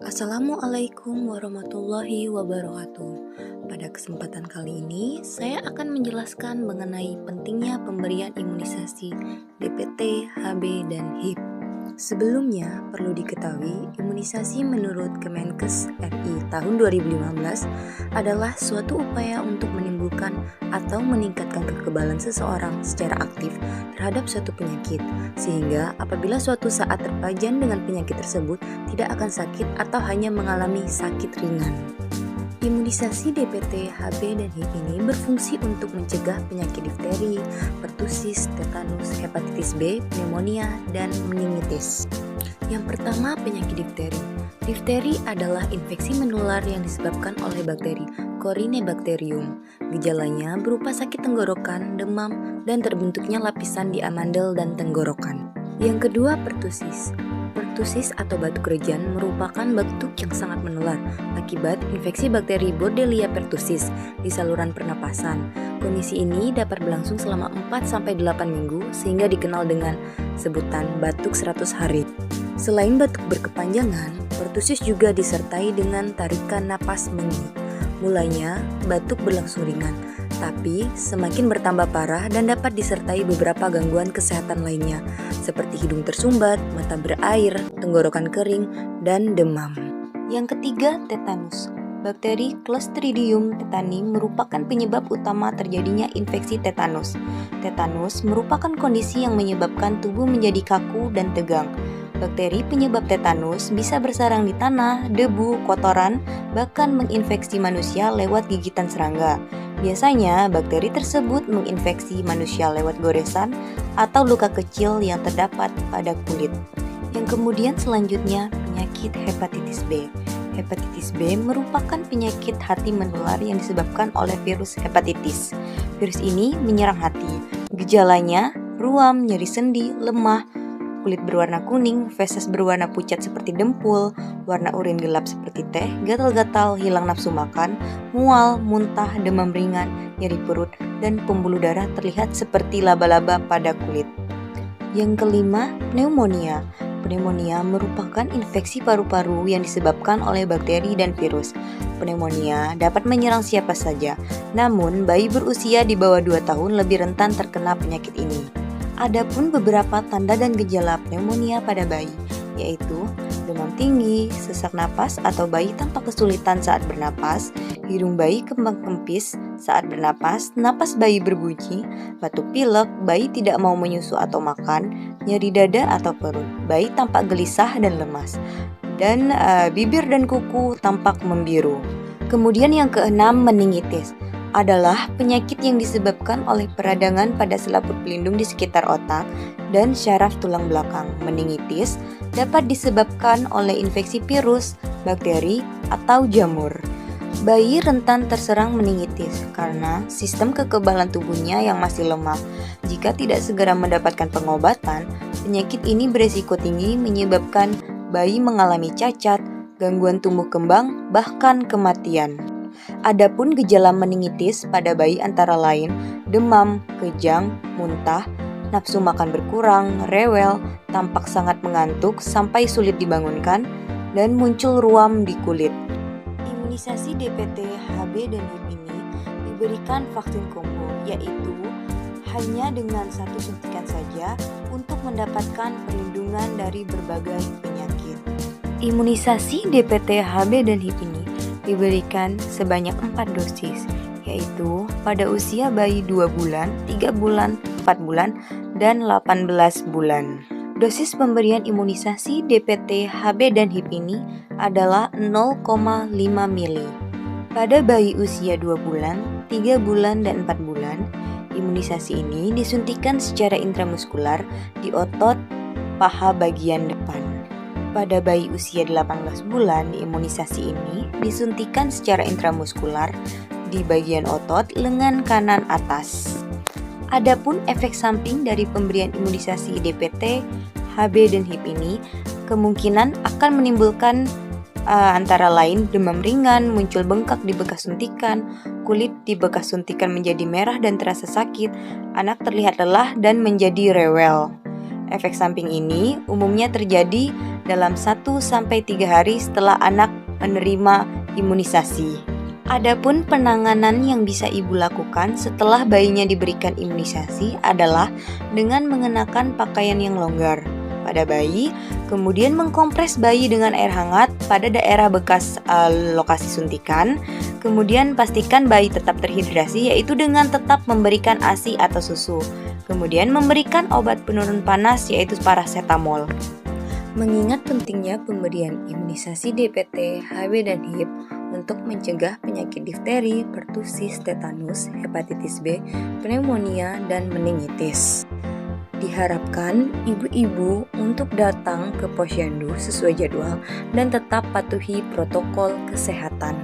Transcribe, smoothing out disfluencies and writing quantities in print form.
Assalamualaikum warahmatullahi wabarakatuh. Pada kesempatan kali ini, saya akan menjelaskan mengenai pentingnya pemberian imunisasi DPT, HB, dan HIV. Sebelumnya, perlu diketahui, imunisasi menurut Kemenkes RI tahun 2015 adalah suatu upaya untuk menimbulkan atau meningkatkan kekebalan seseorang secara aktif terhadap suatu penyakit, sehingga apabila suatu saat terpajan dengan penyakit tersebut, tidak akan sakit atau hanya mengalami sakit ringan. Imunisasi DPT, HB, dan HIV ini berfungsi untuk mencegah penyakit difteri, pertusis, tetanus, hepatitis B, pneumonia, dan meningitis. Yang pertama, penyakit difteri. Difteri adalah infeksi menular yang disebabkan oleh bakteri Corynebacterium. Gejalanya berupa sakit tenggorokan, demam, dan terbentuknya lapisan di amandel dan tenggorokan. Yang kedua, pertusis. Pertusis atau batuk rejan merupakan batuk yang sangat menular akibat infeksi bakteri Borrelia pertussis di saluran pernapasan. Kondisi ini dapat berlangsung selama 4-8 minggu sehingga dikenal dengan sebutan batuk 100 hari. Selain batuk berkepanjangan, pertusis juga disertai dengan tarikan napas mengi. Mulanya, batuk berlangsung ringan, tapi semakin bertambah parah dan dapat disertai beberapa gangguan kesehatan lainnya, seperti hidung tersumbat, mata berair, tenggorokan kering, dan demam. Yang ketiga, tetanus. Bakteri Clostridium tetani merupakan penyebab utama terjadinya infeksi tetanus. Tetanus merupakan kondisi yang menyebabkan tubuh menjadi kaku dan tegang. Bakteri penyebab tetanus bisa bersarang di tanah, debu, kotoran, bahkan menginfeksi manusia lewat gigitan serangga. Biasanya, bakteri tersebut menginfeksi manusia lewat goresan atau luka kecil yang terdapat pada kulit. Yang kemudian selanjutnya, penyakit hepatitis B. Hepatitis B merupakan penyakit hati menular yang disebabkan oleh virus hepatitis. Virus ini menyerang hati. Gejalanya, ruam, nyeri sendi, lemah, kulit berwarna kuning, feses berwarna pucat seperti dempul, warna urin gelap seperti teh, gatal-gatal, hilang nafsu makan, mual, muntah, demam ringan, nyeri perut, dan pembuluh darah terlihat seperti laba-laba pada kulit. Yang kelima, pneumonia. Pneumonia merupakan infeksi paru-paru yang disebabkan oleh bakteri dan virus. Pneumonia dapat menyerang siapa saja, namun bayi berusia di bawah 2 tahun lebih rentan terkena penyakit ini. Adapun beberapa tanda dan gejala pneumonia pada bayi, yaitu demam tinggi, sesak napas atau bayi tampak kesulitan saat bernapas, hidung bayi kembang kempis saat bernapas, napas bayi berbunyi, batuk pilek, bayi tidak mau menyusu atau makan, nyeri dada atau perut, bayi tampak gelisah dan lemas, dan bibir dan kuku tampak membiru. Kemudian yang keenam, meningitis adalah penyakit yang disebabkan oleh peradangan pada selaput pelindung di sekitar otak dan syaraf tulang belakang. Meningitis dapat disebabkan oleh infeksi virus, bakteri, atau jamur. Bayi rentan terserang meningitis karena sistem kekebalan tubuhnya yang masih lemah. Jika tidak segera mendapatkan pengobatan, penyakit ini beresiko tinggi menyebabkan bayi mengalami cacat, gangguan tumbuh kembang, bahkan kematian. Adapun gejala meningitis pada bayi antara lain demam, kejang, muntah, nafsu makan berkurang, rewel, tampak sangat mengantuk sampai sulit dibangunkan, dan muncul ruam di kulit. Imunisasi DPT, HB, dan HIV ini diberikan vaksin combo, yaitu hanya dengan 1 suntikan saja untuk mendapatkan perlindungan dari berbagai penyakit. Imunisasi DPT, HB, dan HIV ini diberikan sebanyak 4 dosis, yaitu pada usia bayi 2 bulan, 3 bulan, 4 bulan, dan 18 bulan. Dosis pemberian imunisasi DPT, HB, dan HIV ini adalah 0,5 mili. Pada bayi usia 2 bulan, 3 bulan, dan 4 bulan, imunisasi ini disuntikan secara intramuskular di otot paha bagian depan. Pada bayi usia 18 bulan, imunisasi ini disuntikan secara intramuskular di bagian otot lengan kanan atas. Adapun efek samping dari pemberian imunisasi DPT, HB, dan HIV ini kemungkinan akan menimbulkan antara lain demam ringan, muncul bengkak di bekas suntikan, kulit di bekas suntikan menjadi merah dan terasa sakit, anak terlihat lelah dan menjadi rewel. Efek samping ini umumnya terjadi dalam 1-3 hari setelah anak menerima imunisasi. Adapun penanganan yang bisa ibu lakukan setelah bayinya diberikan imunisasi adalah dengan mengenakan pakaian yang longgar pada bayi, kemudian mengkompres bayi dengan air hangat pada daerah bekas lokasi suntikan, kemudian pastikan bayi tetap terhidrasi yaitu dengan tetap memberikan ASI atau susu, kemudian memberikan obat penurun panas yaitu paracetamol. Mengingat pentingnya pemberian imunisasi DPT, HB, dan HIV untuk mencegah penyakit difteri, pertusis, tetanus, hepatitis B, pneumonia, dan meningitis. Diharapkan ibu-ibu untuk datang ke posyandu sesuai jadwal dan tetap patuhi protokol kesehatan.